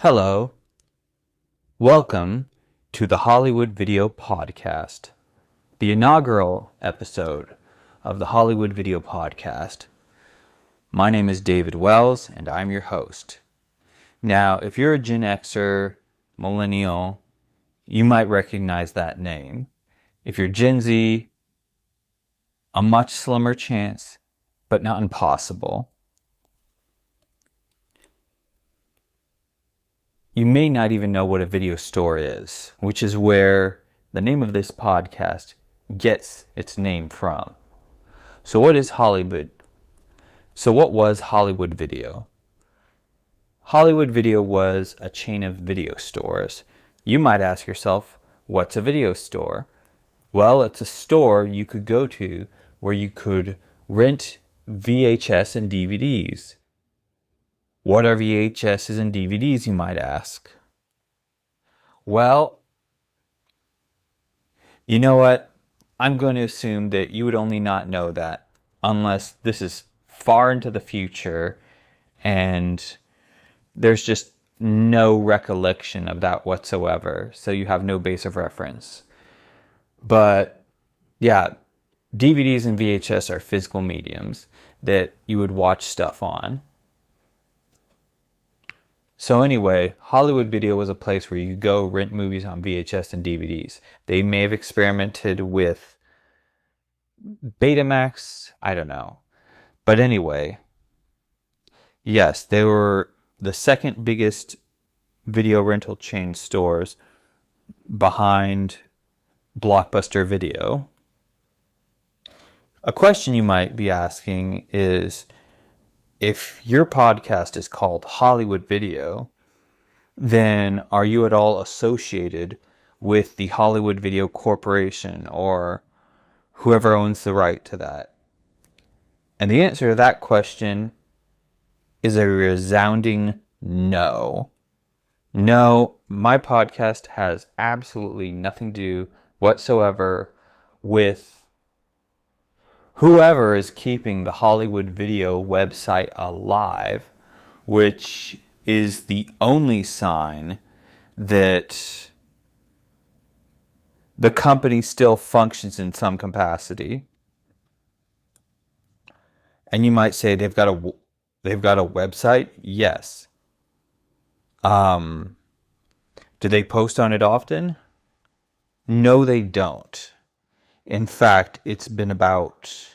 Hello, welcome to the Hollywood Video Podcast, the inaugural episode of the Hollywood Video Podcast. My name is David Wells, and I'm your host. Now, if you're a Gen Xer, millennial, you might recognize that name. If you're Gen Z, a much slimmer chance, but not impossible. You may not even know what a video store is, which is where the name of this podcast gets its name from. So what is Hollywood? So what was Hollywood Video? Hollywood Video was a chain of video stores. You might ask yourself, what's a video store? Well, it's a store you could go to where you could rent VHS and DVDs. What are VHSs and DVDs, you might ask? Well, you know what? I'm going to assume that you would only not know that unless this is far into the future and there's just no recollection of that whatsoever, so you have no base of reference. But yeah, DVDs and VHS are physical mediums that you would watch stuff on. So anyway, Hollywood Video was a place where you go rent movies on VHS and DVDs. They may have experimented with Betamax, I don't know. But anyway, yes, they were the second biggest video rental chain stores behind Blockbuster Video. A question you might be asking is, if your podcast is called Hollywood Video, then are you at all associated with the Hollywood Video Corporation or whoever owns the right to that? And the answer to that question is a resounding no. No, my podcast has absolutely nothing to do whatsoever with whoever is keeping the Hollywood Video website alive, which is the only sign that the company still functions in some capacity. And you might say they've got a website? Yes. Do they post on it often? No, they don't. In fact, it's been about,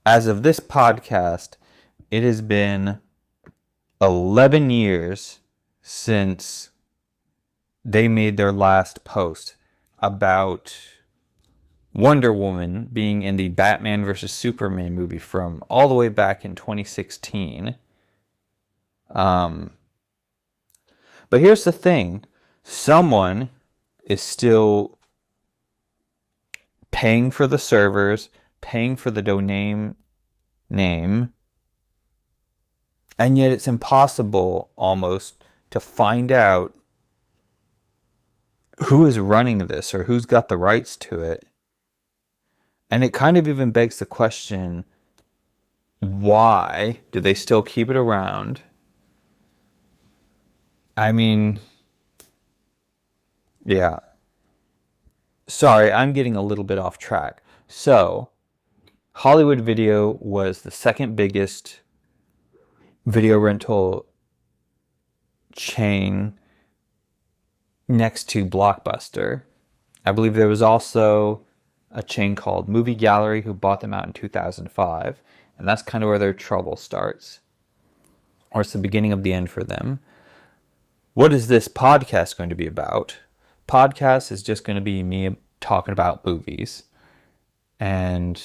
as of this podcast, it has been 11 years since they made their last post about Wonder Woman being in the Batman vs. Superman movie from all the way back in 2016. But here's the thing. Someone is still paying for the servers, paying for the domain name, and yet it's impossible almost to find out who is running this or who's got the rights to it. And it kind of even begs the question, why do they still keep it around? I mean, yeah. Sorry, I'm getting a little bit off track. So, Hollywood Video was the second biggest video rental chain next to Blockbuster. I believe there was also a chain called Movie Gallery who bought them out in 2005. And that's kind of where their trouble starts. Or it's the beginning of the end for them. What is this podcast going to be about? Podcast is just going to be me talking about movies. And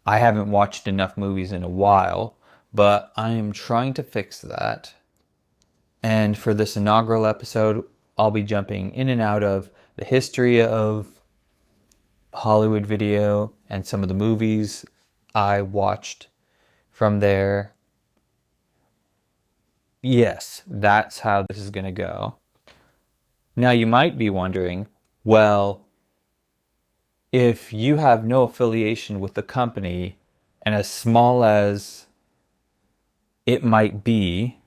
I haven't watched enough movies in a while, but I am trying to fix that. And for this inaugural episode, I'll be jumping in and out of the history of Hollywood Video and some of the movies I watched from there. Yes, that's how this is going to go. Now you might be wondering, well, if you have no affiliation with the company, and as small as it might be,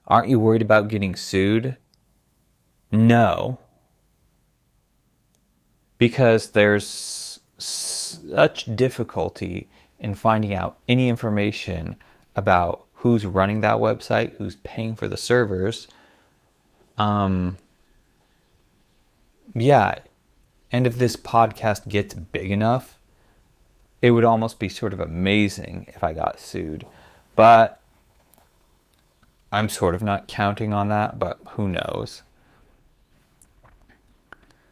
Aren't you worried about getting sued? No. Because there's such difficulty in finding out any information about who's running that website, who's paying for the servers. Yeah. And if this podcast gets big enough, it would almost be sort of amazing if I got sued. But I'm sort of not counting on that, but who knows.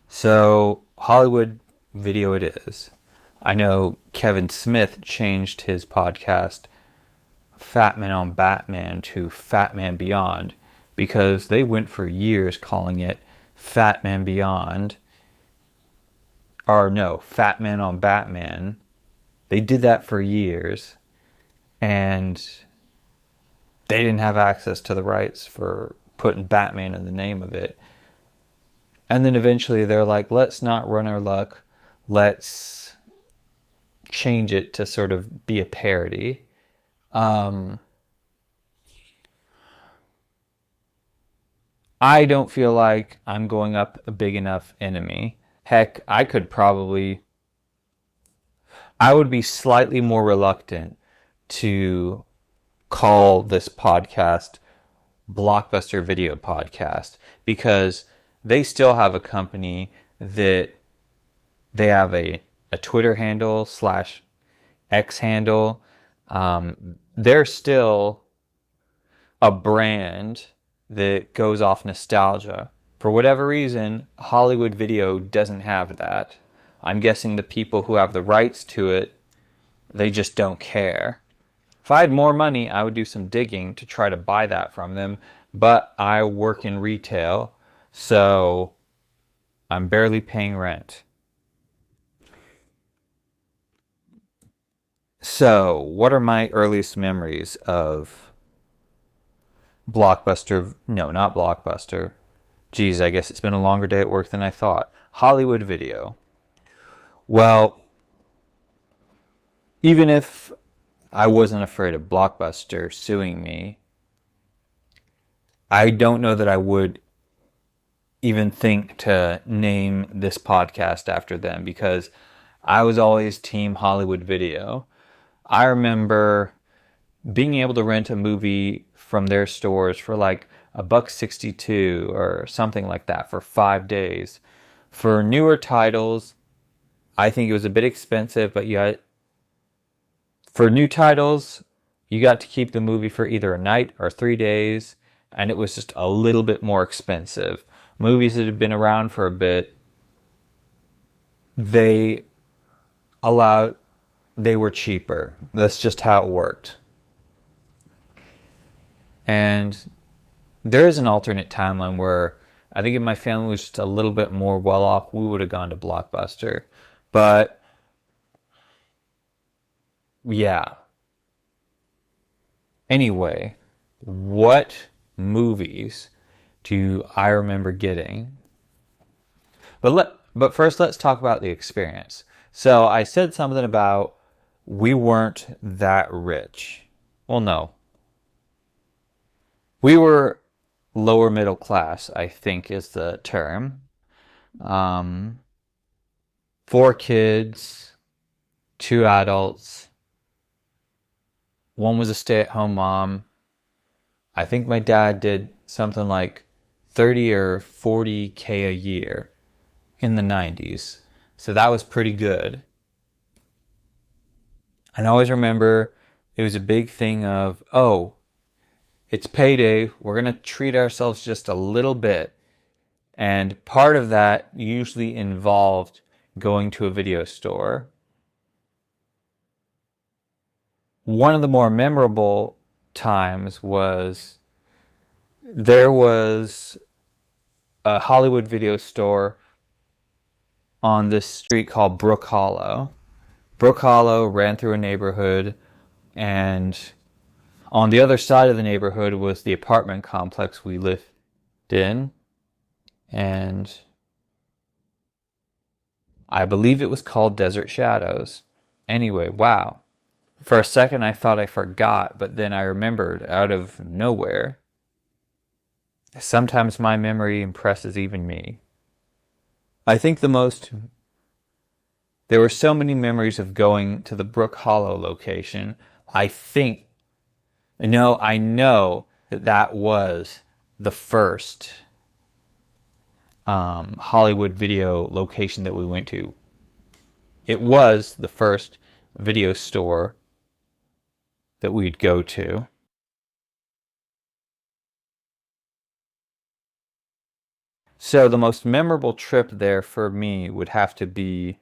So, Hollywood Video it is. I know Kevin Smith changed his podcast Fat Man on Batman to Fat Man Beyond because they went for years calling it Fat Man Beyond. Or no, Fat Man on Batman. They did that for years. And they didn't have access to the rights for putting Batman in the name of it. And then eventually they're like, let's not run our luck. Let's change it to sort of be a parody. I don't feel like I'm going up a big enough enemy. Heck, I would be slightly more reluctant to call this podcast Blockbuster Video Podcast because they still have a company that they have a Twitter handle / X handle. They're still a brand that goes off nostalgia. For whatever reason, Hollywood Video doesn't have that. I'm guessing the people who have the rights to it, they just don't care. If I had more money, I would do some digging to try to buy that from them, but I work in retail, so I'm barely paying rent. So, what are my earliest memories of Blockbuster? No, not Blockbuster. Geez, I guess it's been a longer day at work than I thought. Hollywood Video. Well, even if I wasn't afraid of Blockbuster suing me, I don't know that I would even think to name this podcast after them because I was always Team Hollywood Video. I remember being able to rent a movie from their stores for like $1.62 or something like that for 5 days. For newer titles, I think it was a bit expensive, but for new titles, you got to keep the movie for either a night or 3 days, and it was just a little bit more expensive. Movies that have been around for a bit, they were cheaper. That's just how it worked. And there is an alternate timeline where I think if my family was just a little bit more well off, we would have gone to Blockbuster. But yeah. Anyway, what movies do I remember getting? But first let's talk about the experience. So I said something about we weren't that rich. Well, no. We were lower middle class, I think is the term. 4 kids, 2 adults. One was a stay-at-home mom. I think my dad did something like 30 or 40K a year in the 90s. So that was pretty good. And I always remember it was a big thing of, oh, it's payday. We're going to treat ourselves just a little bit. And part of that usually involved going to a video store. One of the more memorable times was there was a Hollywood video store on this street called Brook Hollow. Brook Hollow ran through a neighborhood, and on the other side of the neighborhood was the apartment complex we lived in, and I believe it was called Desert Shadows. Anyway, wow. For a second I thought I forgot, but then I remembered out of nowhere. Sometimes my memory impresses even me. I think there were so many memories of going to the Brook Hollow location. I think, no, I know that that was the first Hollywood video location that we went to. It was the first video store that we'd go to. So the most memorable trip there for me would have to be,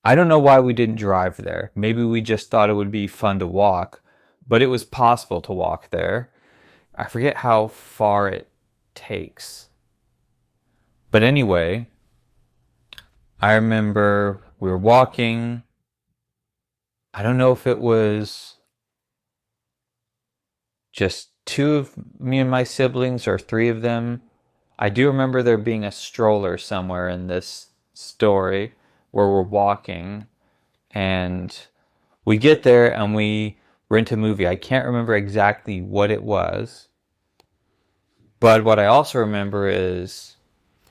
I don't know why we didn't drive there. Maybe we just thought it would be fun to walk, but it was possible to walk there. I forget how far it takes. But anyway, I remember we were walking. I don't know if it was just two of me and my siblings or three of them. I do remember there being a stroller somewhere in this story where we're walking, and we get there and we rent a movie. I can't remember exactly what it was, but what I also remember is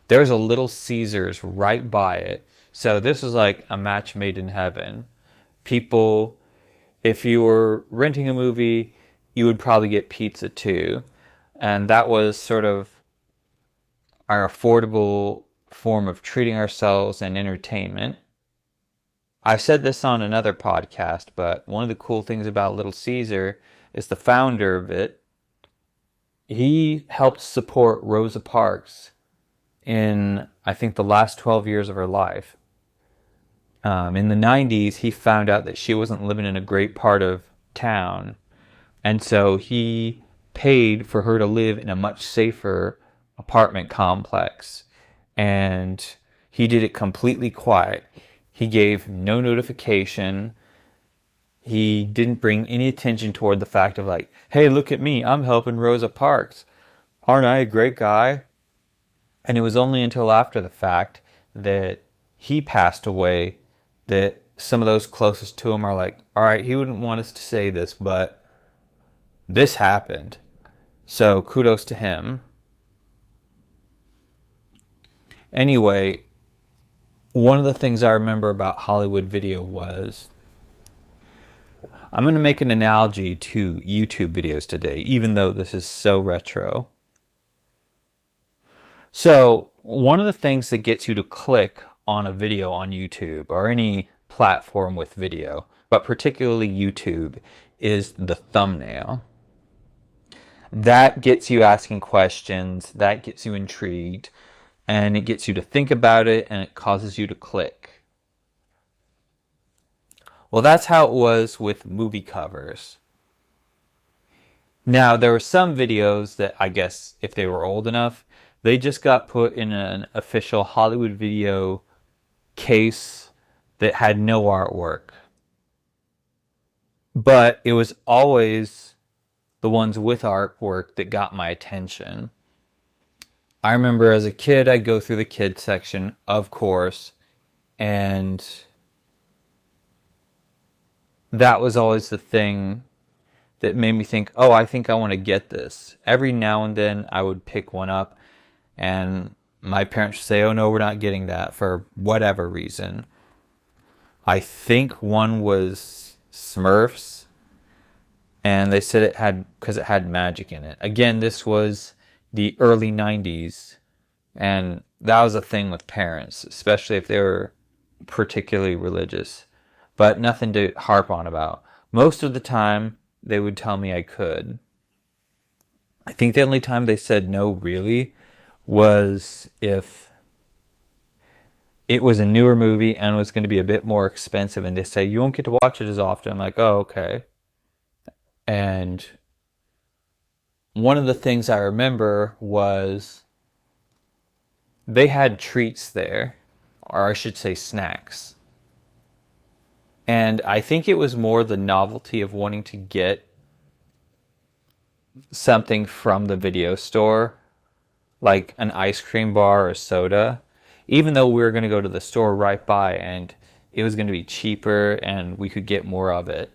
there's a Little Caesars right by it. So this was like a match made in heaven. People, if you were renting a movie, you would probably get pizza too. And that was sort of our affordable form of treating ourselves and entertainment. I've said this on another podcast, but one of the cool things about Little Caesar is the founder of it. He helped support Rosa Parks in, I think, the last 12 years of her life. In the 90s, he found out that she wasn't living in a great part of town. And so he paid for her to live in a much safer apartment complex. And he did it completely quiet. He gave no notification. He didn't bring any attention toward the fact of like, hey, look at me, I'm helping Rosa Parks. Aren't I a great guy? And it was only until after the fact that he passed away that some of those closest to him are like, all right, he wouldn't want us to say this, but this happened. So kudos to him. Anyway, one of the things I remember about Hollywood Video was, I'm going to make an analogy to YouTube videos today, even though this is so retro. So one of the things that gets you to click on a video on YouTube or any platform with video, but particularly YouTube, is the thumbnail. That gets you asking questions, that gets you intrigued, and it gets you to think about it, and it causes you to click. Well, that's how it was with movie covers. Now, there were some videos that I guess if they were old enough, they just got put in an official Hollywood Video case that had no artwork. But it was always the ones with artwork that got my attention. I remember as a kid, I'd go through the kids section, of course, and that was always the thing that made me think, oh, I think I want to get this. Every now and then I would pick one up, and my parents would say, oh no, we're not getting that for whatever reason. I think one was Smurfs, and they said it had, because it had magic in it. Again, this was the early 90s, and that was a thing with parents, especially if they were particularly religious, but nothing to harp on about. Most of the time, they would tell me I could. I think the only time they said no, really, was if it was a newer movie and was going to be a bit more expensive, and they say, you won't get to watch it as often. I'm like, oh, okay. And one of the things I remember was they had treats there, or I should say snacks. And I think it was more the novelty of wanting to get something from the video store, like an ice cream bar or a soda, even though we were going to go to the store right by and it was going to be cheaper and we could get more of it.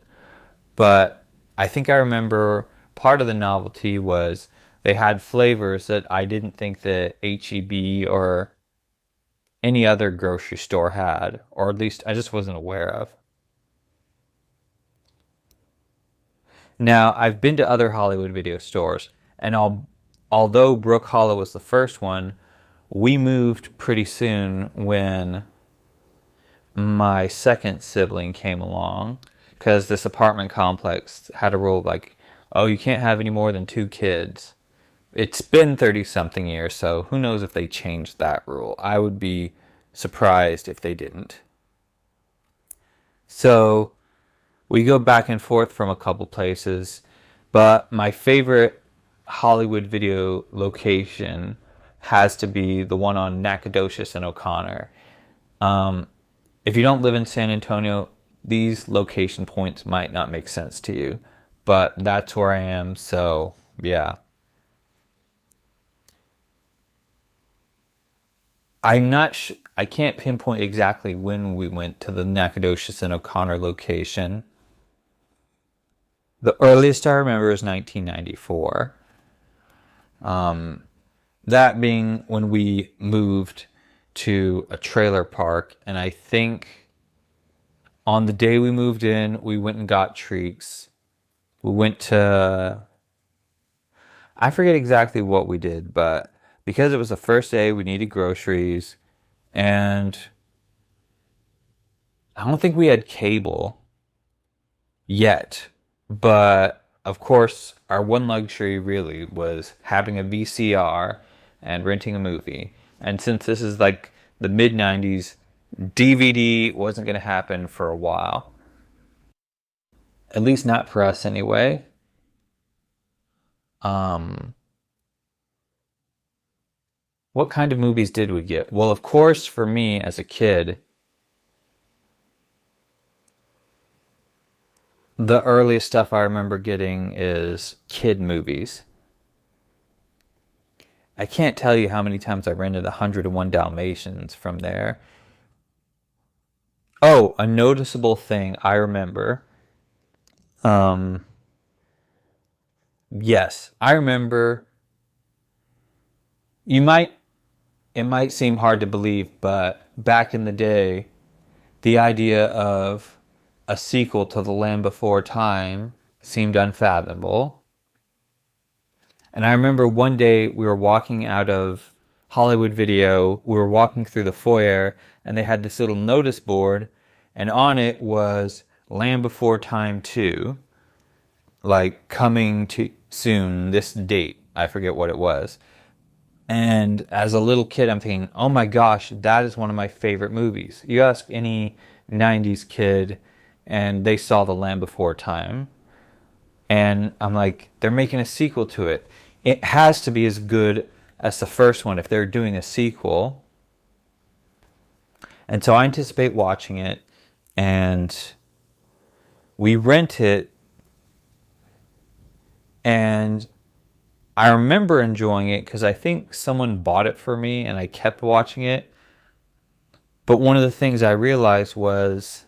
But I think I remember part of the novelty was they had flavors that I didn't think that HEB or any other grocery store had, or at least I just wasn't aware of. Now, I've been to other Hollywood video stores, and although Brook Hollow was the first one, we moved pretty soon when my second sibling came along, because this apartment complex had a rule like, oh, you can't have any more than 2 kids. It's been 30 something years, so who knows if they changed that rule. I would be surprised if they didn't. So we go back and forth from a couple places, but my favorite Hollywood video location has to be the one on Nacogdoches and O'Connor. If you don't live in San Antonio, these location points might not make sense to you, but that's where I am, so yeah. I can't pinpoint exactly when we went to the Nacogdoches and O'Connor location. The earliest I remember is 1994. That being when we moved to a trailer park, and I think on the day we moved in, we went and got treats. We went to, I forget exactly what we did, but because it was the first day, we needed groceries, and I don't think we had cable yet, but of course, our one luxury really was having a VCR and renting a movie. And since this is like the mid 90s, DVD wasn't going to happen for a while. At least not for us anyway. What kind of movies did we get? Well, of course, for me as a kid, the earliest stuff I remember getting is kid movies. I can't tell you how many times I rented 101 Dalmatians from there. Oh, a noticeable thing I remember. Um, yes, I remember. You might, it might seem hard to believe, but back in the day, the idea of a sequel to The Land Before Time seemed unfathomable. And I remember one day we were walking out of Hollywood Video, we were walking through the foyer, and they had this little notice board, and on it was Land Before Time 2, like coming to soon, this date. I forget what it was. And as a little kid, I'm thinking, oh my gosh, that is one of my favorite movies. You ask any 90s kid, and they saw The Land Before Time. And I'm like, they're making a sequel to it. It has to be as good as the first one if they're doing a sequel. And so I anticipate watching it, and we rent it, and I remember enjoying it because I think someone bought it for me and I kept watching it. But one of the things I realized was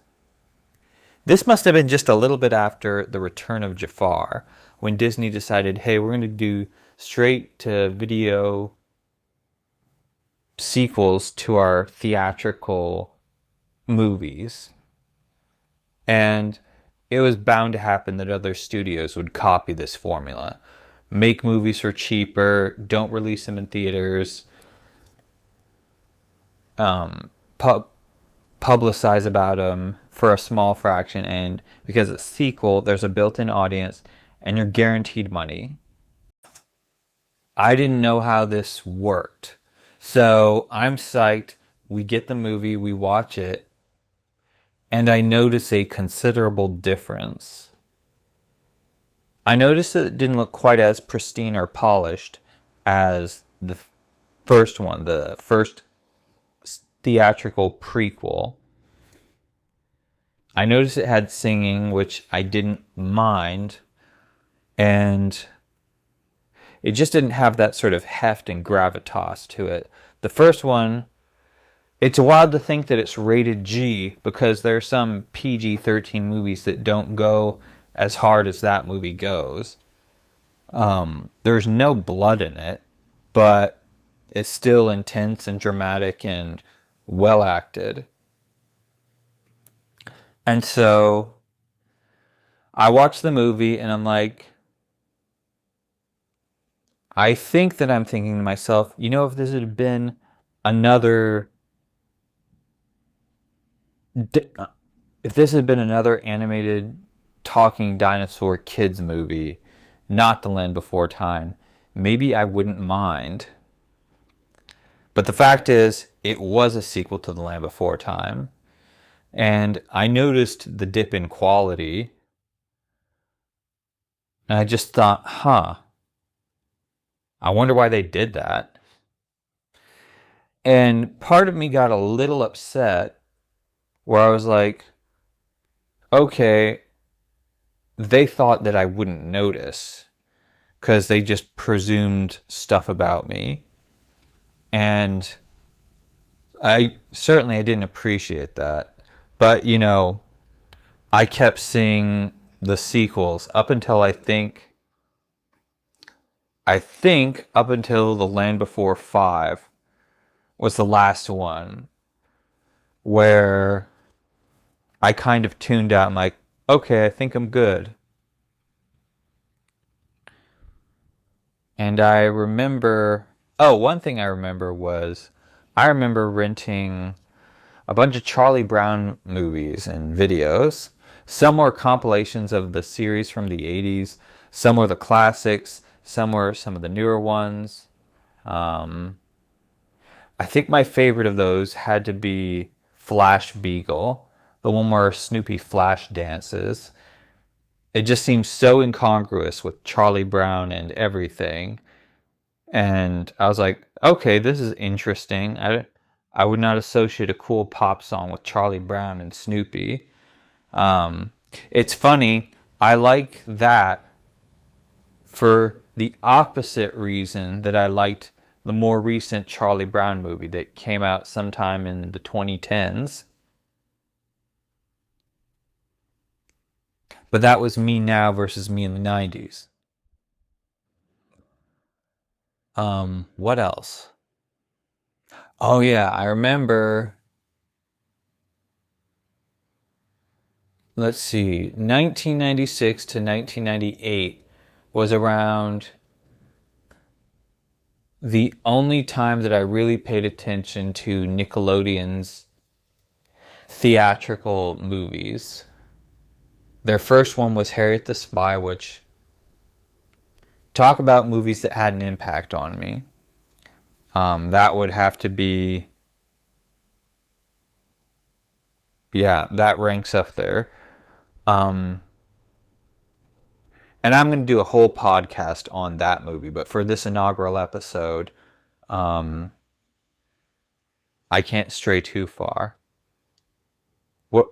this must have been just a little bit after The Return of Jafar, when Disney decided, hey, we're going to do straight to video sequels to our theatrical movies. And it was bound to happen that other studios would copy this formula. Make movies for cheaper, don't release them in theaters, publicize about them for a small fraction, and because it's a sequel, there's a built-in audience, and you're guaranteed money. I didn't know how this worked. So I'm psyched. We get the movie, we watch it, and I notice a considerable difference. I noticed that it didn't look quite as pristine or polished as the first one, the first theatrical prequel. I noticed it had singing, which I didn't mind, and it just didn't have that sort of heft and gravitas to it. The first one, it's wild to think that it's rated G, because there are some PG-13 movies that don't go as hard as that movie goes. There's no blood in it, but it's still intense and dramatic and well acted. And so I watched the movie and I'm like, I think that I'm thinking to myself, if this had been another, if this had been another animated talking dinosaur kids movie, not The Land Before Time, maybe I wouldn't mind. But the fact is, it was a sequel to The Land Before Time. And I noticed the dip in quality. And I just thought, I wonder why they did that. And part of me got a little upset where I was like, okay, they thought that I wouldn't notice because they just presumed stuff about me. And I didn't appreciate that. But, I kept seeing the sequels up until I think up until The Land Before 5 was the last one where I kind of tuned out. I'm like, okay, I think I'm good. And I remember, one thing I remember was I remember renting a bunch of Charlie Brown movies and videos. Some were compilations of the series from the 80s. Some were the classics. Some were some of the newer ones. I think my favorite of those had to be Flash Beagle, the one where Snoopy flash dances. It just seems so incongruous with Charlie Brown and everything. And I was like, okay, this is interesting. I would not associate a cool pop song with Charlie Brown and Snoopy. It's funny, I like that for the opposite reason that I liked the more recent Charlie Brown movie that came out sometime in the 2010s. But that was me now versus me in the 90s. What else? Oh yeah, I remember, let's see, 1996 to 1998 was around the only time that I really paid attention to Nickelodeon's theatrical movies. Their first one was Harriet the Spy, which, talk about movies that had an impact on me. That would have to be, yeah, that ranks up there. Um, and I'm going to do a whole podcast on that movie, but for this inaugural episode, um, I can't stray too far. What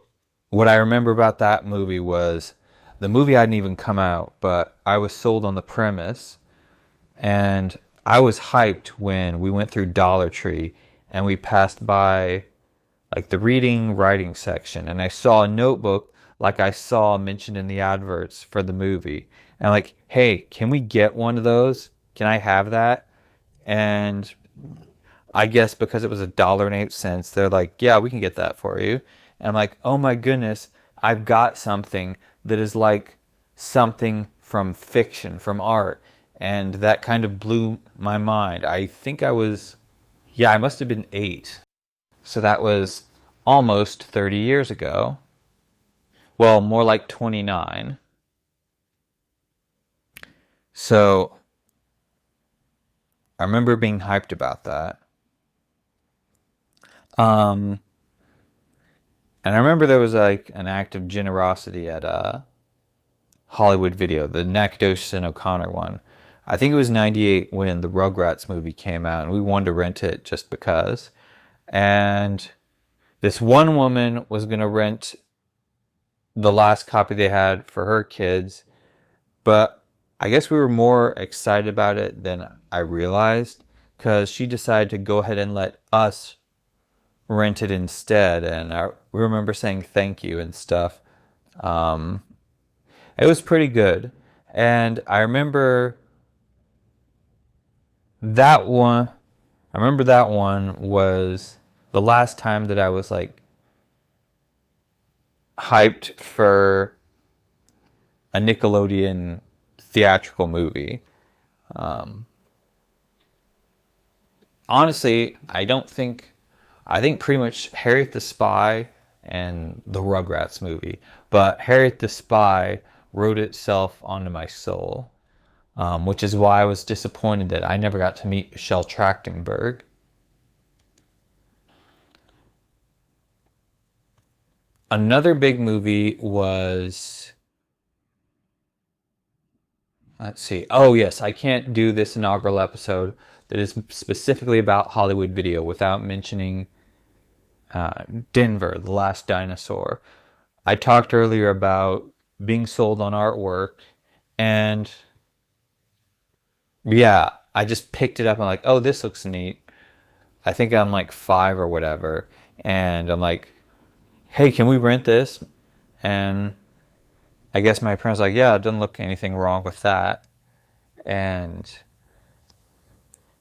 what I remember about that movie was the movie hadn't even come out, but I was sold on the premise, and I was hyped when we went through Dollar Tree and we passed by like the reading writing section, and I saw a notebook like I saw mentioned in the adverts for the movie. And like, hey, can we get one of those? Can I have that? And I guess because it was $1.08, they're like, yeah, we can get that for you. And I'm like, oh my goodness, I've got something that is like something from fiction, from art. And that kind of blew my mind. I think I must have been 8. So that was almost 30 years ago. Well, more like 29. So I remember being hyped about that. Um, and I remember there was like an act of generosity at Hollywood Video, the Nacogdoches and O'Connor one. I think it was 98 when the Rugrats movie came out, and we wanted to rent it just because. And this one woman was going to rent the last copy they had for her kids, but I guess we were more excited about it than I realized because she decided to go ahead and let us rent it instead. And we remember saying thank you and stuff. It was pretty good. And I remember that one, I remember that one was the last time that I was like hyped for a Nickelodeon theatrical movie. Um, Honestly, I think pretty much Harriet the Spy and the Rugrats movie, but Harriet the Spy wrote itself onto my soul, which is why I was disappointed that I never got to meet Michelle Trachtenberg. Another big movie was, let's see. Oh, yes, I can't do this inaugural episode that is specifically about Hollywood Video without mentioning Denver, The Last Dinosaur. I talked earlier about being sold on artwork, and yeah, I just picked it up and like, oh, this looks neat. I think I'm like 5 or whatever, and I'm like, hey, can we rent this? And I guess my parents were like, yeah, it doesn't look anything wrong with that. And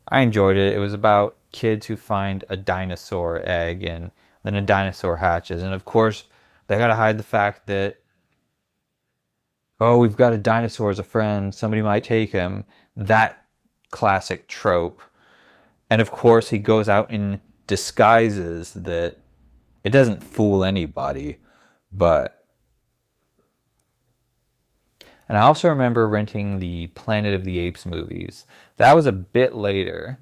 I enjoyed it. It was about kids who find a dinosaur egg and then a dinosaur hatches. And of course, they got to hide the fact that, oh, we've got a dinosaur as a friend. Somebody might take him. That classic trope. And of course, he goes out in disguises that it doesn't fool anybody. But, and I also remember renting the Planet of the Apes movies. That was a bit later.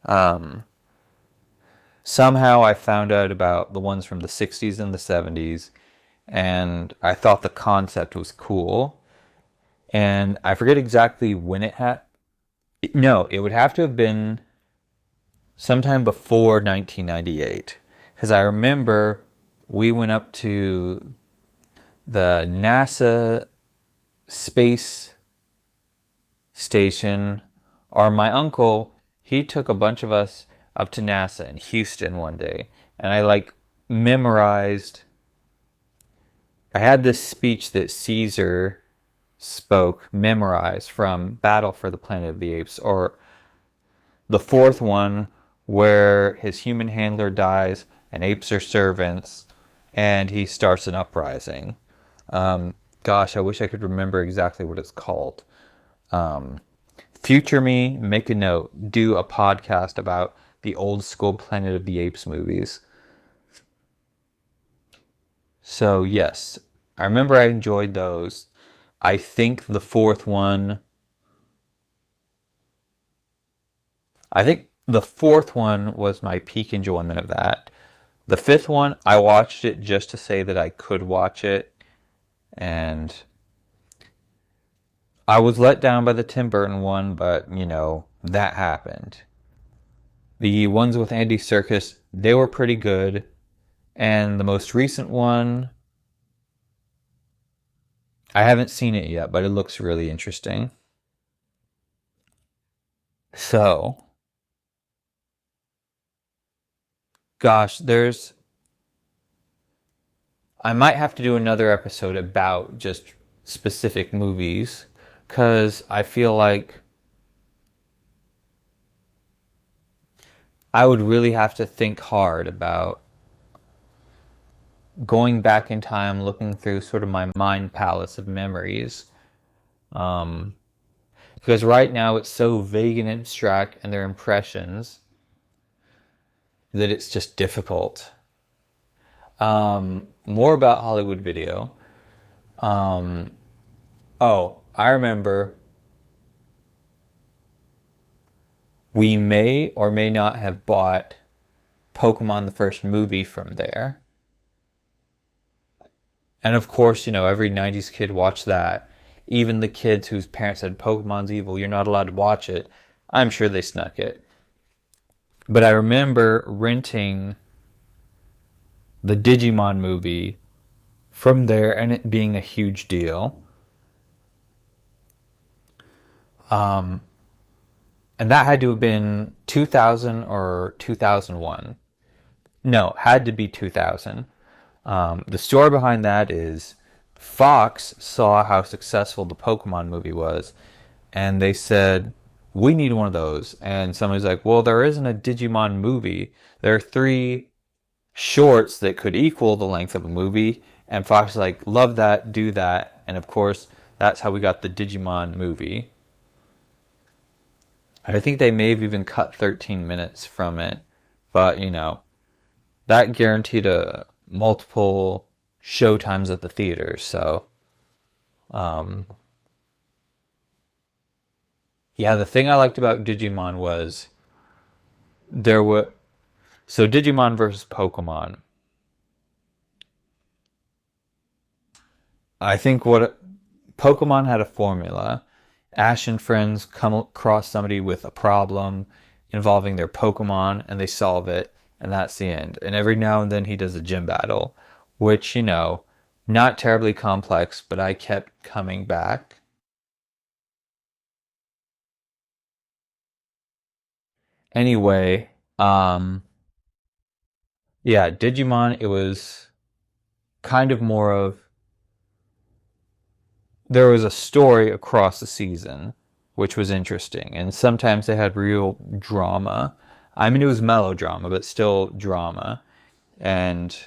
Um, Somehow I found out about the ones from the 60s and the 70s, and I thought the concept was cool. And I forget exactly when it had. No, it would have to have been sometime before 1998. Because I remember we went up to the NASA space station, or my uncle, he took a bunch of us up to NASA in Houston one day, and I like memorized. I had this speech that Caesar spoke memorized from Battle for the Planet of the Apes, or the fourth one where his human handler dies and apes are servants, and he starts an uprising. Gosh, I wish I could remember exactly what it's called. Future me, make a note, do a podcast about the old school Planet of the Apes movies. So, yes, I remember I enjoyed those. I think the fourth one, I think the fourth one was my peak enjoyment of that. The fifth one, I watched it just to say that I could watch it, and I was let down by the Tim Burton one, but that happened. The ones with Andy Serkis, they were pretty good. And the most recent one, I haven't seen it yet, but it looks really interesting. So, gosh, I might have to do another episode about just specific movies, because I feel like I would really have to think hard about going back in time, looking through sort of my mind palace of memories. Um, because right now it's so vague and abstract and their impressions that it's just difficult. More about Hollywood Video. Um, oh, I remember we may or may not have bought Pokemon the first movie from there. And of course, every 90s kid watched that. Even the kids whose parents said Pokemon's evil, you're not allowed to watch it. I'm sure they snuck it. But I remember renting the Digimon movie from there and it being a huge deal. Um, and that had to have been 2000 or 2001. No, had to be 2000. The story behind that is Fox saw how successful the Pokemon movie was, and they said, we need one of those. And somebody's like, well, there isn't a Digimon movie. There are 3 shorts that could equal the length of a movie. And Fox is like, love that, do that. And of course, that's how we got the Digimon movie. I think they may have even cut 13 minutes from it. But, that guaranteed a multiple show times at the theater. So, yeah, the thing I liked about Digimon was there were... So Digimon versus Pokemon. I think what Pokemon had a formula. Ash and friends come across somebody with a problem involving their Pokemon and they solve it, and that's the end. And every now and then he does a gym battle, which, not terribly complex, but I kept coming back. Anyway, yeah, Digimon, it was kind of more of, there was a story across the season, which was interesting. And sometimes they had real drama. I mean, it was melodrama, but still drama. And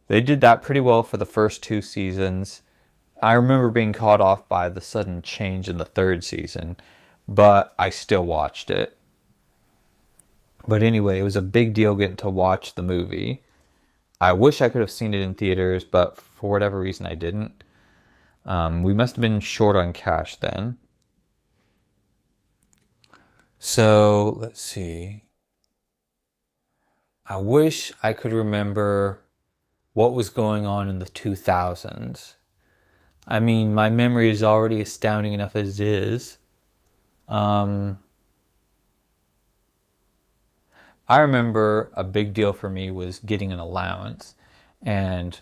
they did that pretty well for the first 2 seasons. I remember being caught off by the sudden change in the 3rd season, but I still watched it. But anyway, it was a big deal getting to watch the movie. I wish I could have seen it in theaters, but for whatever reason I didn't. We must have been short on cash then. So, let's see. I wish I could remember what was going on in the 2000s. I mean, my memory is already astounding enough as it is. I remember a big deal for me was getting an allowance. And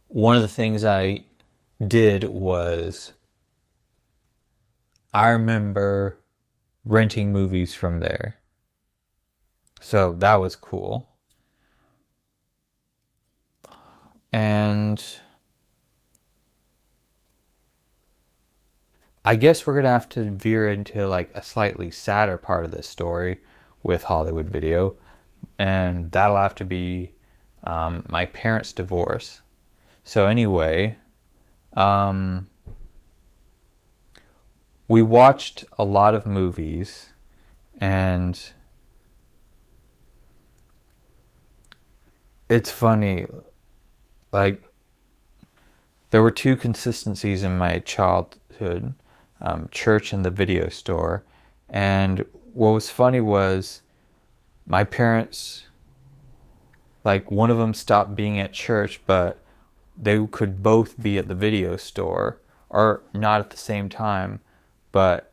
one of the things I did was, I remember renting movies from there. So that was cool. And I guess we're going to have to veer into like a slightly sadder part of this story with Hollywood Video. And that'll have to be my parents' divorce. So anyway, we watched a lot of movies, and it's funny, like, there were 2 consistencies in my childhood, church and the video store. And what was funny was my parents, like, one of them stopped being at church, but they could both be at the video store, or not at the same time. But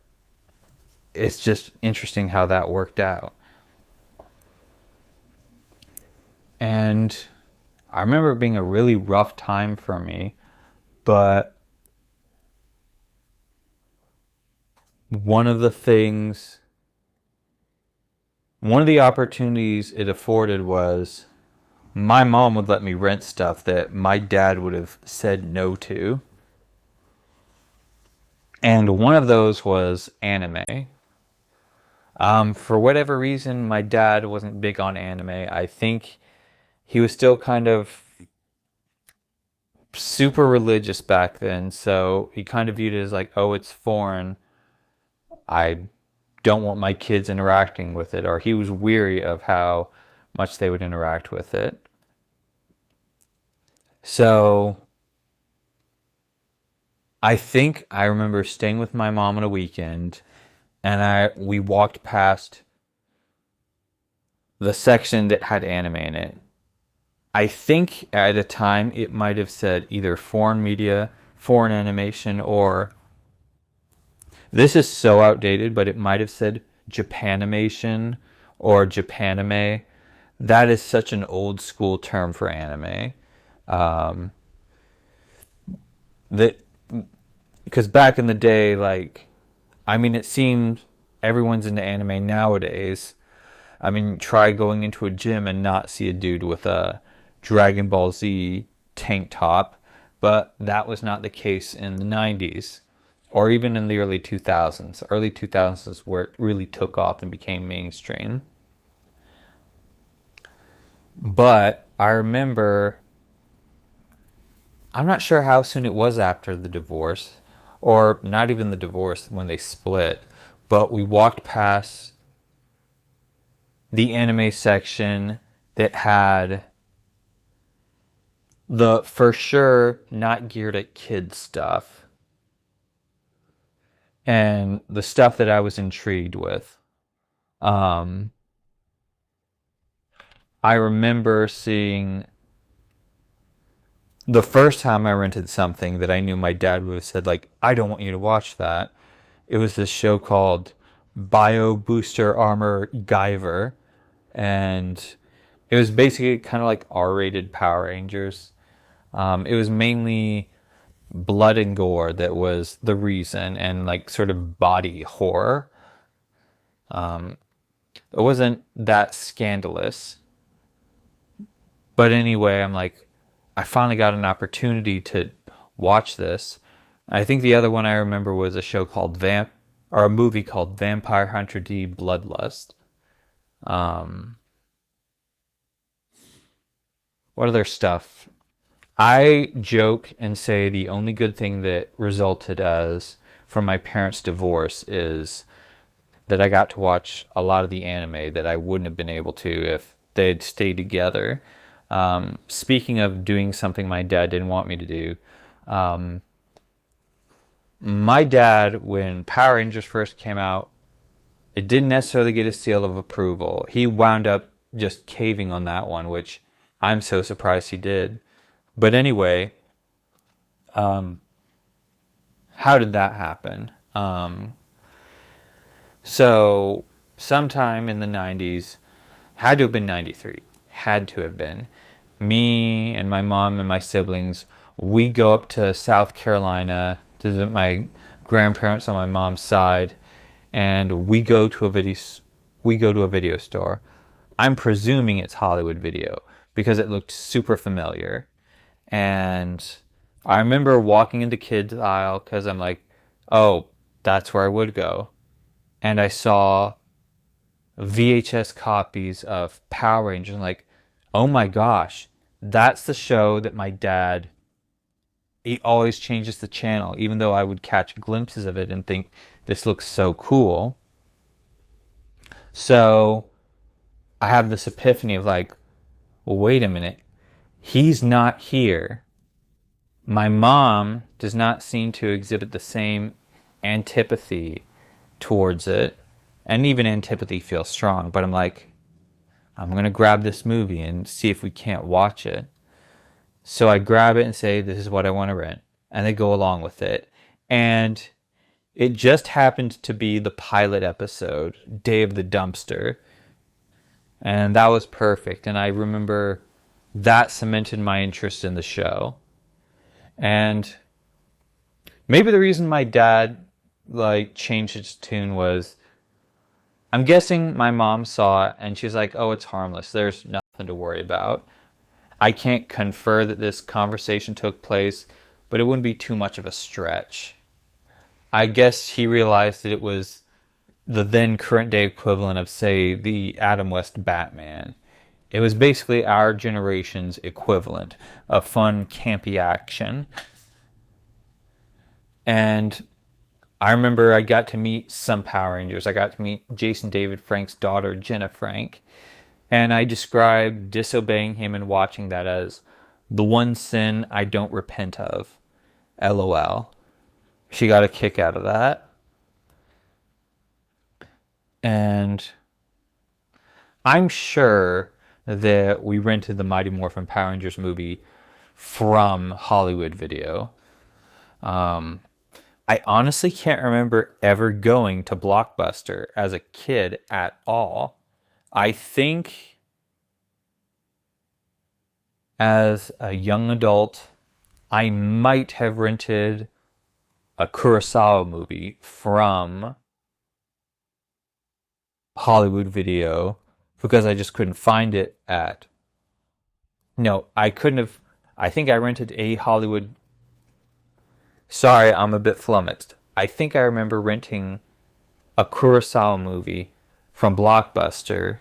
it's just interesting how that worked out. And I remember it being a really rough time for me, but one of the opportunities it afforded was my mom would let me rent stuff that my dad would have said no to. And one of those was anime. For whatever reason, my dad wasn't big on anime. I think he was still kind of super religious back then, so he kind of viewed it as like, oh, it's foreign. I don't want my kids interacting with it. Or he was weary of how much they would interact with it. So I think I remember staying with my mom on a weekend, and we walked past the section that had anime in it. I think at a time it might have said either foreign media, foreign animation, or, this is so outdated, but it might have said Japanimation or Japanime. That is such an old school term for anime. That, because back in the day, like, I mean, it seemed everyone's into anime nowadays. I mean, try going into a gym and not see a dude with a Dragon Ball Z tank top, but that was not the case in the 90s. or even in the early 2000s. Early 2000s where it really took off and became mainstream. But I remember, I'm not sure how soon it was after the divorce, or not even the divorce when they split, but we walked past the anime section that had the for sure not geared at kids stuff and the stuff that I was intrigued with. Um, I remember seeing the first time I rented something that I knew my dad would have said, like, I don't want you to watch that. It was this show called Bio Booster Armor Guyver. And it was basically kind of like R-rated Power Rangers. It was mainly blood and gore that was the reason, and like sort of body horror. It wasn't that scandalous. But anyway, I'm like, I finally got an opportunity to watch this. I think the other one I remember was a show called or a movie called Vampire Hunter D Bloodlust. Um, what other stuff? I joke and say the only good thing that resulted as from my parents' divorce is that I got to watch a lot of the anime that I wouldn't have been able to if they had stayed together. Speaking of doing something my dad didn't want me to do, um, my dad, when Power Rangers first came out, it didn't necessarily get a seal of approval. He wound up just caving on that one, which I'm so surprised he did. But anyway, how did that happen? So, sometime in the 90s, had to have been 93, had to have been. Me and my mom and my siblings, we go up to South Carolina to visit my grandparents on my mom's side, and we go to a video store. I'm presuming it's Hollywood Video because it looked super familiar. And I remember walking into kids aisle because I'm like, oh, that's where I would go. And I saw VHS copies of Power Rangers and like, oh my gosh, that's the show that my dad, he always changes the channel, even though I would catch glimpses of it and think this looks so cool. So I have this epiphany of like, well, wait a minute. He's not here. My mom does not seem to exhibit the same antipathy towards it. And even antipathy feels strong. But I'm like, I'm going to grab this movie and see if we can't watch it. So I grab it and say, this is what I want to rent. And they go along with it. And it just happened to be the pilot episode, Day of the Dumpster. And that was perfect. And I remember that cemented my interest in the show. And maybe the reason my dad like changed his tune was, I'm guessing my mom saw it and she's like, oh, it's harmless. There's nothing to worry about. I can't confer that this conversation took place, but it wouldn't be too much of a stretch. I guess he realized that it was the then current day equivalent of, say, the Adam West Batman. It was basically our generation's equivalent of fun, campy action. And I remember I got to meet some Power Rangers. I got to meet Jason David Frank's daughter, Jenna Frank. And I described disobeying him and watching that as the one sin I don't repent of. LOL. She got a kick out of that. And I'm sure that we rented the Mighty Morphin Power Rangers movie from Hollywood Video. I honestly can't remember ever going to Blockbuster as a kid at all. I think as a young adult, I might have rented a Kurosawa movie from Hollywood Video because I just couldn't find it at. No, I couldn't have. I think I rented a Hollywood. Sorry, I'm a bit flummoxed. I think I remember renting a Kurosawa movie from Blockbuster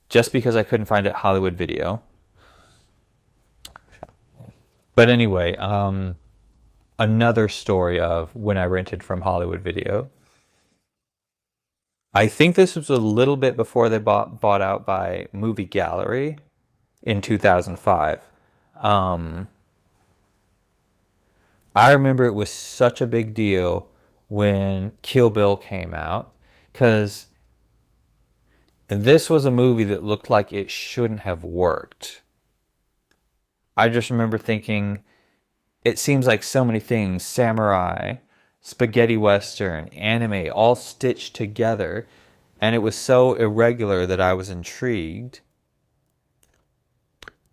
just because I couldn't find it at Hollywood Video. But anyway, another story of when I rented from Hollywood Video. I think this was a little bit before they bought out by Movie Gallery in 2005. Um, I remember it was such a big deal when Kill Bill came out because this was a movie that looked like it shouldn't have worked. I just remember thinking, it seems like so many things, samurai, spaghetti western, anime, all stitched together, and it was so irregular that I was intrigued.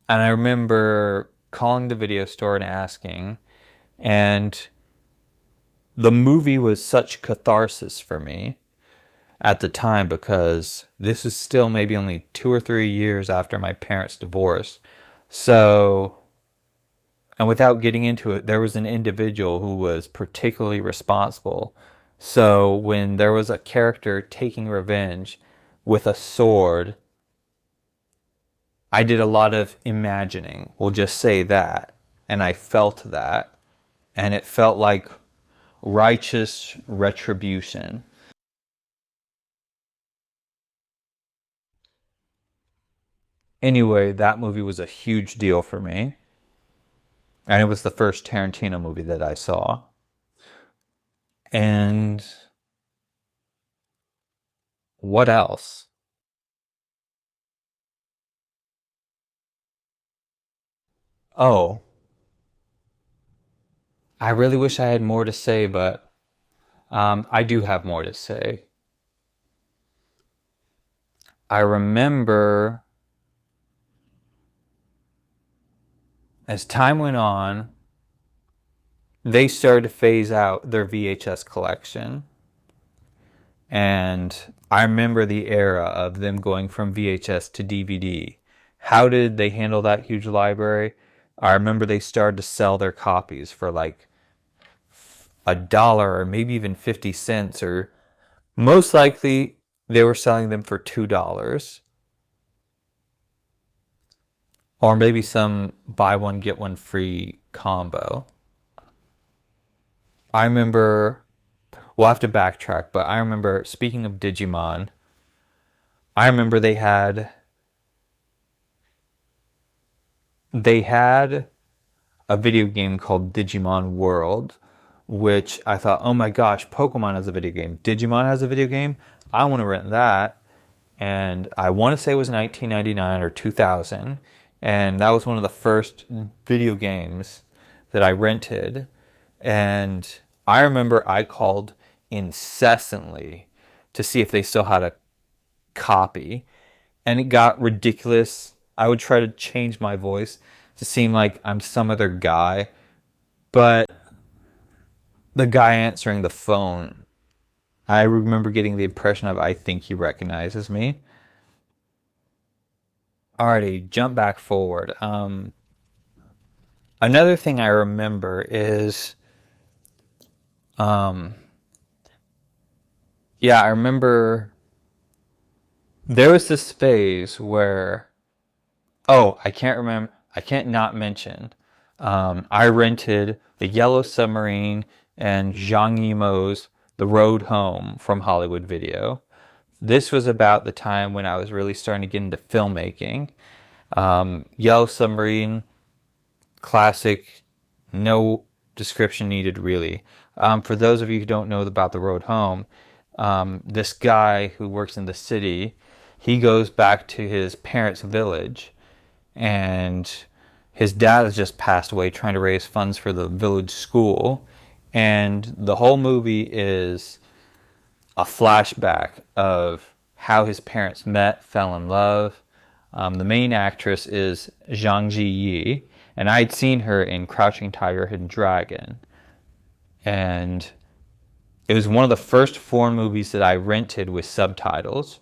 And I remember calling the video store and asking, and the movie was such catharsis for me at the time because this is still maybe only 2 or 3 years after my parents' divorce. So, and without getting into it, there was an individual who was particularly responsible. So when there was a character taking revenge with a sword, I did a lot of imagining. We'll just say that. And I felt that. And it felt like righteous retribution. Anyway, that movie was a huge deal for me. And it was the first Tarantino movie that I saw. And what else? Oh, I really wish I had more to say, but I do have more to say. I remember as time went on, they started to phase out their VHS collection. And I remember the era of them going from VHS to DVD. How did they handle that huge library? I remember they started to sell their copies for like $1 or maybe even 50 cents, or most likely they were selling them for $2, or maybe some buy one get one free combo. I remember, we'll have to backtrack, but I remember, speaking of Digimon, I remember they had a video game called Digimon World, which I thought, oh my gosh, Pokemon has a video game, Digimon has a video game, I want to rent that. And I want to say it was 1999 or 2000, and that was one of the first video games that I rented. And I remember I called incessantly to see if they still had a copy, and it got ridiculous. I would try to change my voice to seem like I'm some other guy, but the guy answering the phone, I remember getting the impression of, I think he recognizes me. Alrighty, jump back forward. Another thing I remember is, um, yeah, I remember there was this phase where, oh, I can't not mention, I rented The Yellow Submarine and Zhang Yimou's The Road Home from Hollywood Video. This was about the time when I was really starting to get into filmmaking. Yellow Submarine, classic, no description needed really. For those of you who don't know about The Road Home, this guy who works in the city, he goes back to his parents' village, and his dad has just passed away trying to raise funds for the village school. And the whole movie is a flashback of how his parents met, fell in love. The main actress is Zhang Ziyi, and I'd seen her in Crouching Tiger, Hidden Dragon. And it was one of the first foreign movies that I rented with subtitles.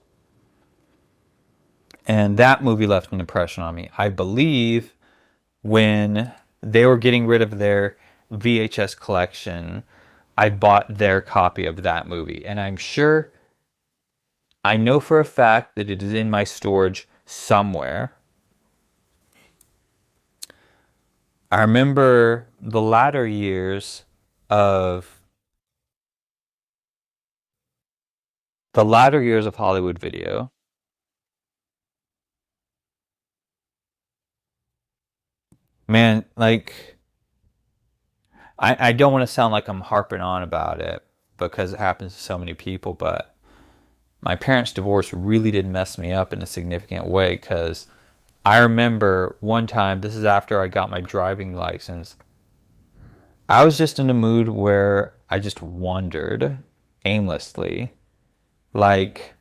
And that movie left an impression on me. I believe when they were getting rid of their VHS collection, I bought their copy of that movie. And I know for a fact that it is in my storage somewhere. I remember of the latter years of Hollywood Video. Man, like I don't want to sound like I'm harping on about it because it happens to so many people, but my parents' divorce really did mess me up in a significant way because I remember one time, this is after I got my driving license, I was just in a mood where I just wandered aimlessly. Like,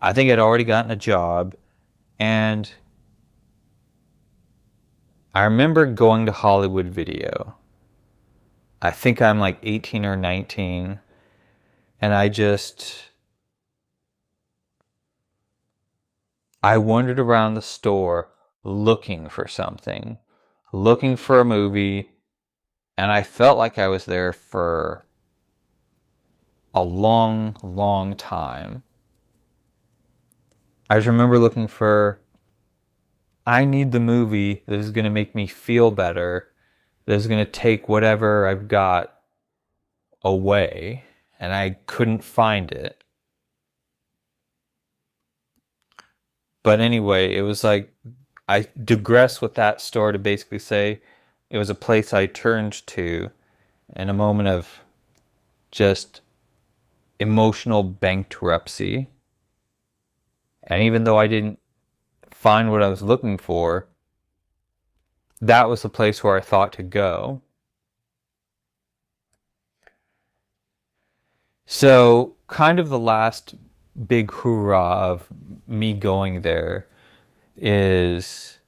I think I'd already gotten a job, and I remember going to Hollywood Video. I think I'm like 18 or 19, and I wandered around the store looking for something, looking for a movie, and I felt like I was there for a long, long time. I just remember looking for, I need the movie that is going to make me feel better, that is going to take whatever I've got away, and I couldn't find it. But anyway, it was like, I digress with that store to basically say it was a place I turned to in a moment of just emotional bankruptcy. And even though I didn't find what I was looking for, that was the place where I thought to go. So, kind of the last big hoorah of me going there is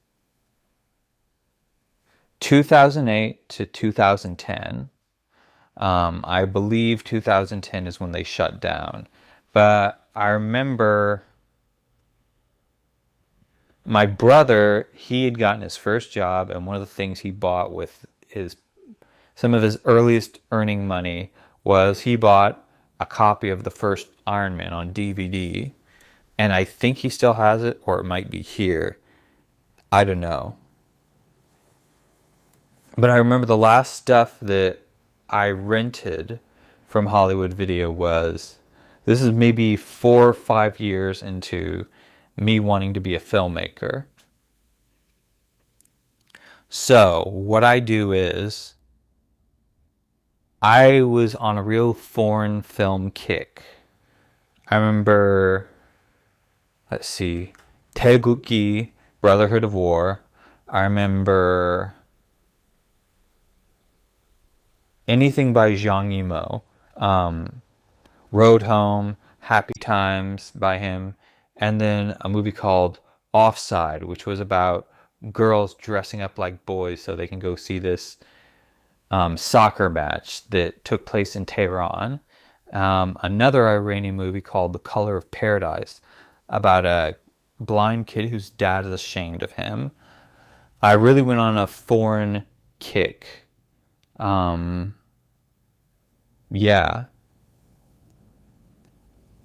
2008 to 2010. I believe 2010 is when they shut down. But I remember my brother, he had gotten his first job, and one of the things he bought with some of his earliest earning money was he bought a copy of the first Iron Man on DVD. And I think he still has it, or it might be here. I don't know. But I remember the last stuff that I rented from Hollywood Video was, this is maybe 4 or 5 years into me wanting to be a filmmaker. So what I do is, I was on a real foreign film kick. I remember, let's see, Taegukgi, Brotherhood of War. I remember anything by Zhang Yimou. Road Home, Happy Times by him, and then a movie called Offside, which was about girls dressing up like boys so they can go see this soccer match that took place in Tehran. Another Iranian movie called The Color of Paradise about a blind kid whose dad is ashamed of him. I really went on a foreign kick. Yeah.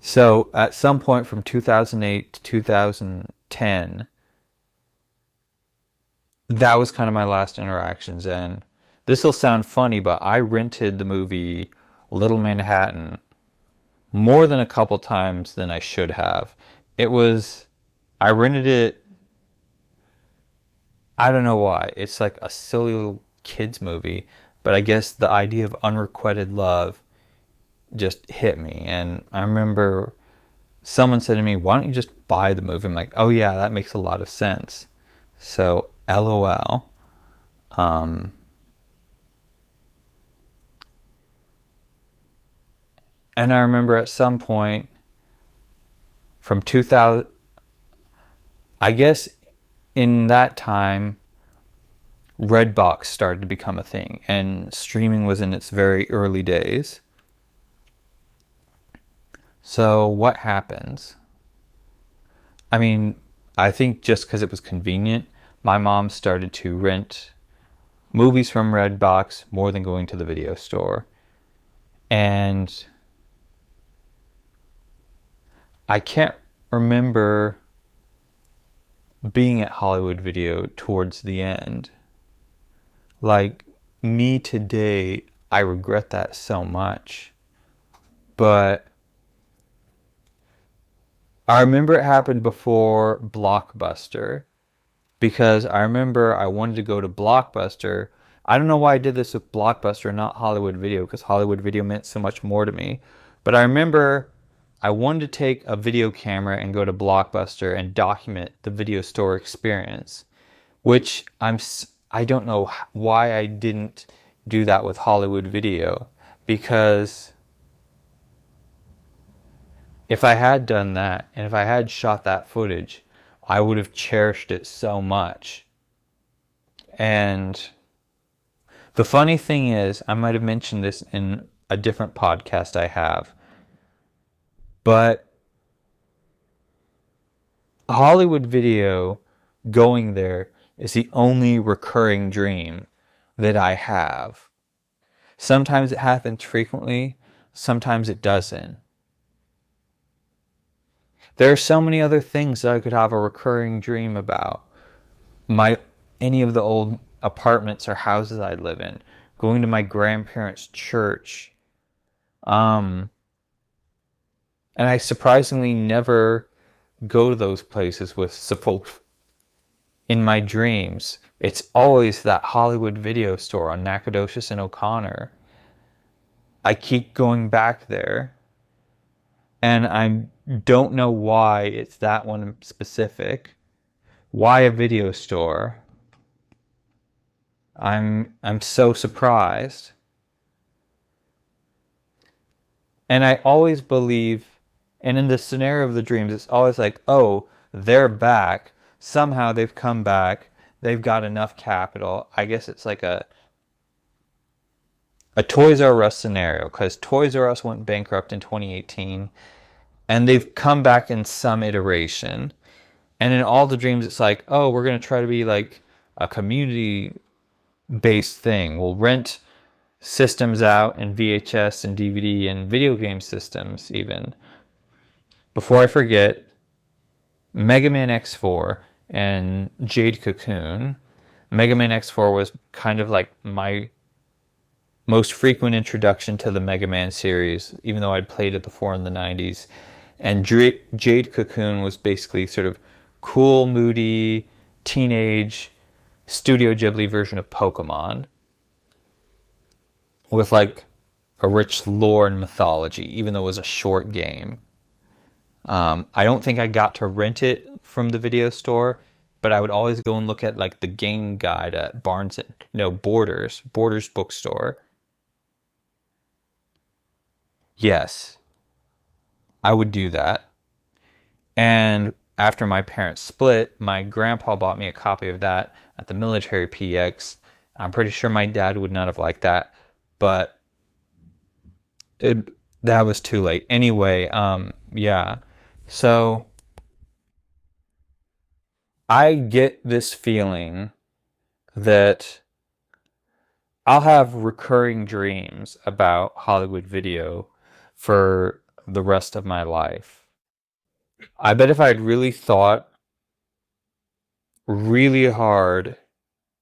So at some point from 2008 to 2010, that was kind of my last interactions. And this will sound funny, but I rented the movie Little Manhattan more than a couple times than I should have. I rented it, I don't know why. It's like a silly little kids movie, but I guess the idea of unrequited love just hit me. And I remember someone said to me, "Why don't you just buy the movie?" I'm like, "Oh yeah, that makes a lot of sense." So, LOL. Um, and I remember at some point from 2000, I guess in that time, Redbox started to become a thing, and streaming was in its very early days. So, what happens? I mean, I think just because it was convenient, my mom started to rent movies from Redbox more than going to the video store. And I can't remember being at Hollywood Video towards the end. Like, me today, I regret that so much. But I remember it happened before Blockbuster, because I remember I wanted to go to Blockbuster. I don't know why I did this with Blockbuster, not Hollywood Video, because Hollywood Video meant so much more to me. But I remember I wanted to take a video camera and go to Blockbuster and document the video store experience, which I don't know why I didn't do that with Hollywood Video, because if I had done that and if I had shot that footage, I would have cherished it so much. And the funny thing is, I might have mentioned this in a different podcast I have, but Hollywood Video, going there, is the only recurring dream that I have. Sometimes it happens frequently, sometimes it doesn't. There are so many other things that I could have a recurring dream about. Any of the old apartments or houses I live in, going to my grandparents' church. And I surprisingly never go to those places with folks in my dreams. It's always that Hollywood Video store on Nacogdoches and O'Connor. I keep going back there, and I don't know why it's that one specific. Why a video store? I'm so surprised. And I always believe, and in the scenario of the dreams, it's always like, oh, they're back. Somehow they've come back. They've got enough capital. I guess it's like a Toys R Us scenario, because Toys R Us went bankrupt in 2018, and they've come back in some iteration. And in all the dreams, it's like, oh, we're going to try to be like a community-based thing. We'll rent systems out, and VHS and DVD and video game systems even. Before I forget, Mega Man X4 and Jade Cocoon. Mega Man X4 was kind of like my most frequent introduction to the Mega Man series, even though I'd played it before in the 90s. And Jade Cocoon was basically sort of cool, moody, teenage, Studio Ghibli version of Pokemon, with like a rich lore and mythology, even though it was a short game. I don't think I got to rent it from the video store, but I would always go and look at like the game guide at Borders bookstore. Yes, I would do that. And after my parents split, my grandpa bought me a copy of that at the Military PX. I'm pretty sure my dad would not have liked that, but that was too late. Anyway, yeah. So I get this feeling that I'll have recurring dreams about Hollywood Video for the rest of my life. I bet if I'd really thought really hard,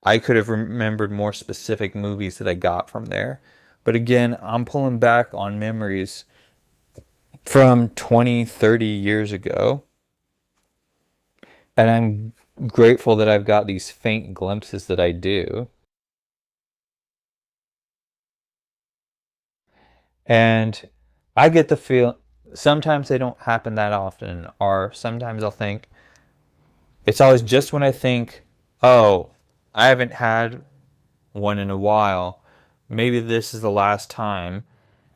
I could have remembered more specific movies that I got from there. But again, I'm pulling back on memories from 20, 30 years ago. And I'm grateful that I've got these faint glimpses that I do. And I get the feel, sometimes they don't happen that often, or sometimes I'll think, it's always just when I think, oh, I haven't had one in a while, maybe this is the last time,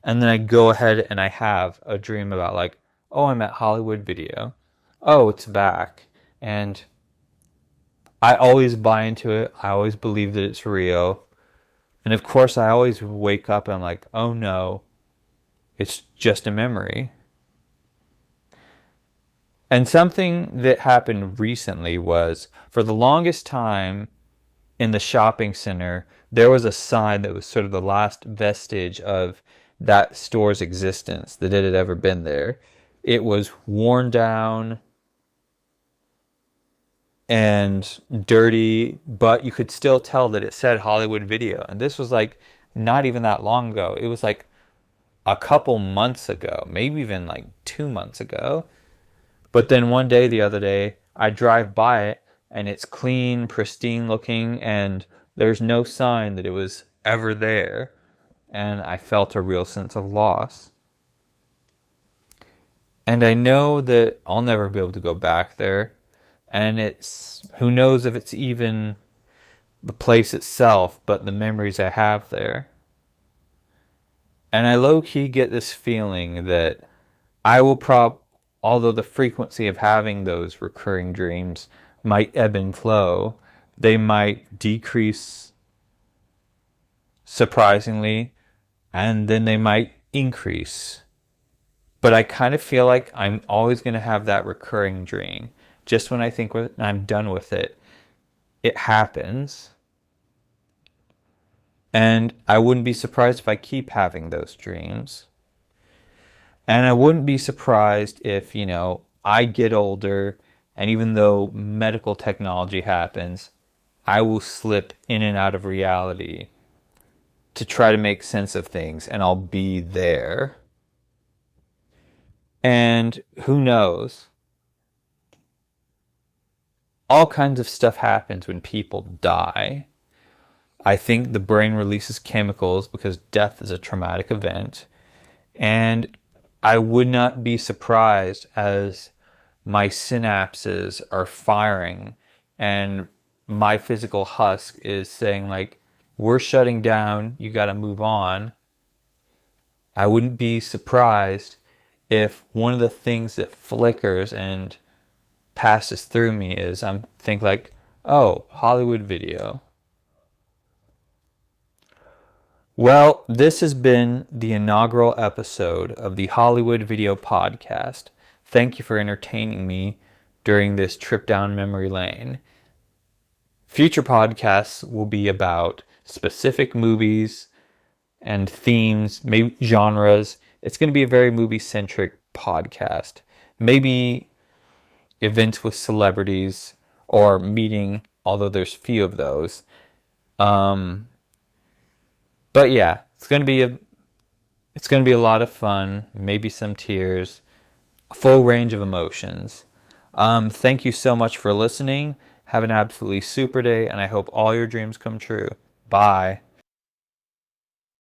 and then I go ahead and I have a dream about like, oh, I'm at Hollywood Video, oh, it's back, and I always buy into it, I always believe that it's real, and of course I always wake up and I'm like, oh no, it's just a memory. And something that happened recently was, for the longest time in the shopping center, there was a sign that was sort of the last vestige of that store's existence, that it had ever been there. It was worn down and dirty, but you could still tell that it said Hollywood Video. And this was like not even that long ago. It was like a couple months ago, maybe even like 2 months ago. But then one day, the other day, I drive by it and it's clean, pristine looking, and there's no sign that it was ever there. And I felt a real sense of loss. And I know that I'll never be able to go back there. And it's, who knows if it's even the place itself, but the memories I have there. And I low-key get this feeling that I will although the frequency of having those recurring dreams might ebb and flow, they might decrease surprisingly, and then they might increase. But I kind of feel like I'm always going to have that recurring dream. Just when I think I'm done with it, it happens. And I wouldn't be surprised if I keep having those dreams. And I wouldn't be surprised if, I get older, and even though medical technology happens, I will slip in and out of reality to try to make sense of things, and I'll be there. And who knows? All kinds of stuff happens when people die. I think the brain releases chemicals because death is a traumatic event. And I would not be surprised as my synapses are firing and my physical husk is saying, like, we're shutting down, you got to move on. I wouldn't be surprised if one of the things that flickers and passes through me is I'm think like, oh, Hollywood Video. Well, this has been the inaugural episode of the Hollywood Video Podcast. Thank you for entertaining me during this trip down memory lane. Future podcasts will be about specific movies and themes, maybe genres. It's going to be a very movie-centric podcast. Maybe events with celebrities or meeting, although there's few of those. But yeah, it's going to be a lot of fun, maybe some tears, a full range of emotions. Thank you so much for listening. Have an absolutely super day, and I hope all your dreams come true. Bye.